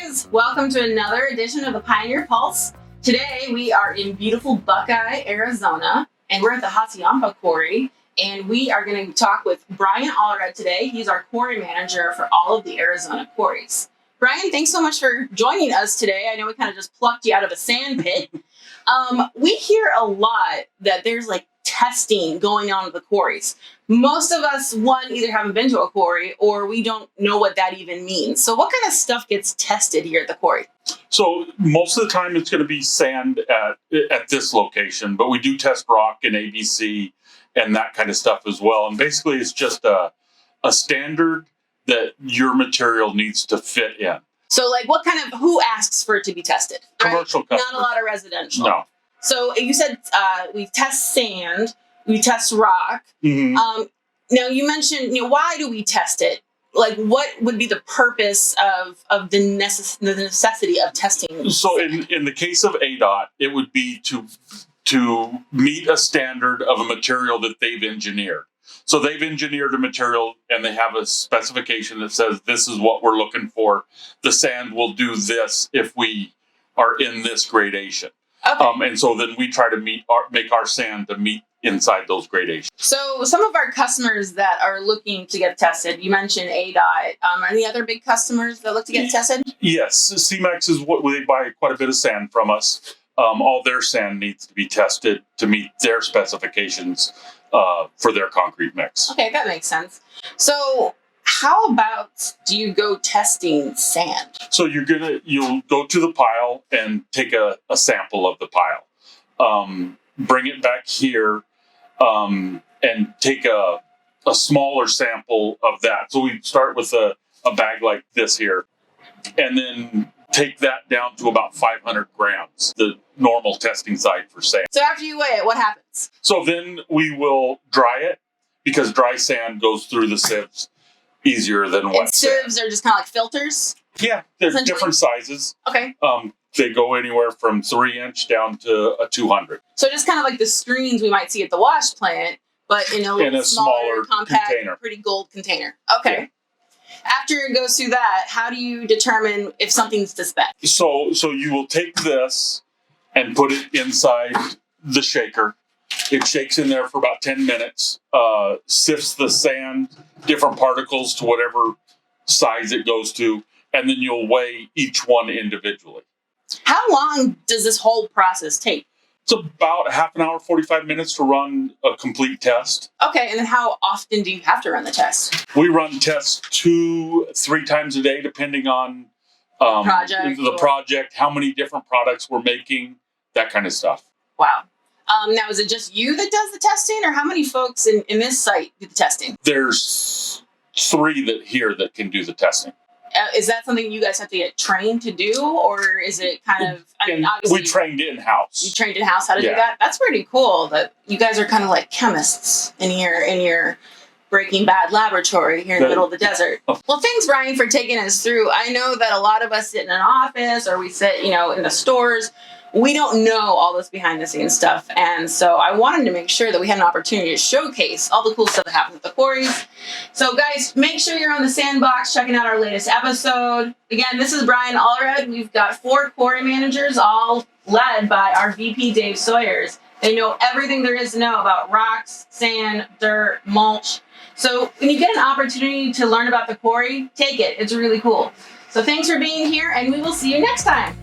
guys, welcome to another edition of the Pioneer Pulse. Today we are in beautiful Buckeye, Arizona, and we're at the Hassayampa Quarry, and we are going to talk with Brian Allred today. He's our Quarry Manager for all of the Arizona quarries. Brian, thanks so much for joining us today. I know we kind of just plucked you out of a sand pit. We hear a lot that there's like testing going on at the quarries. Most of us, either haven't been to a quarry or we don't know what that even means. So what kind of stuff gets tested here at the quarry? So most of the time it's going to be sand at this location, but we do test rock and ABC and that kind of stuff as well. And basically it's just a standard that your material needs to fit in. So like who asks for it to be tested? Right? Commercial customers. Not a lot of residential. No. So you said we test sand, we test rock. Mm-hmm. Now you mentioned, why do we test it? Like, what would be the purpose of the necessity of testing? So in the case of ADOT, it would be to meet a standard of a material that they've engineered. So they've engineered a material and they have a specification that says this is what we're looking for. The sand will do this if we are in this gradation. Okay. And so then we try to make our sand to meet inside those gradations. So some of our customers that are looking to get tested, you mentioned ADOT. Any other big customers that look to get tested? Yes, CMEX is what they buy quite a bit of sand from us. All their sand needs to be tested to meet their specifications for their concrete mix. Okay, that makes sense. So how about do you go testing sand? So you'll go to the pile and take a sample of the pile. Bring it back here and take a smaller sample of that. So we start with a bag like this here and then take that down to about 500 grams, the normal testing side for sand. So after you weigh it, what happens? So then we will dry it because dry sand goes through the sieves easier than wet sand. Sieves are just kind of like filters? Yeah, they're different sizes. Okay. They go anywhere from 3-inch down to a 200. So just kind of like the screens we might see at the wash plant, but in a little smaller, compact, container. Pretty gold container. Okay. Yeah. After it goes through that, how do you determine if something's to spec? So you will take this and put it inside the shaker. It shakes in there for about 10 minutes, sifts the sand, different particles to whatever size it goes to, and then you'll weigh each one individually. How long does this whole process take? It's about half an hour, 45 minutes to run a complete test. Okay, and then how often do you have to run the test? We run tests 2-3 times a day, depending on the project, how many different products we're making, that kind of stuff. Wow. Now, is it just you that does the testing, or how many folks in this site do the testing? There's 3 that can do the testing. Is that something you guys have to get trained to do, or is it kind of? We trained in-house. You trained in-house how to do that? That's pretty cool. That you guys are kind of like chemists in your Breaking Bad laboratory here in the middle of the desert. Well, thanks, Brian, for taking us through. I know that a lot of us sit in an office or we sit, in the stores. We don't know all this behind the scenes stuff. And so I wanted to make sure that we had an opportunity to showcase all the cool stuff that happens at the quarries. So guys, make sure you're on the Sandbox checking out our latest episode. Again, this is Brian Allred. We've got 4 quarry managers, all led by our VP, Dave Sawyers. They know everything there is to know about rocks, sand, dirt, mulch. So when you get an opportunity to learn about the quarry, take it. It's really cool. So thanks for being here, and we will see you next time.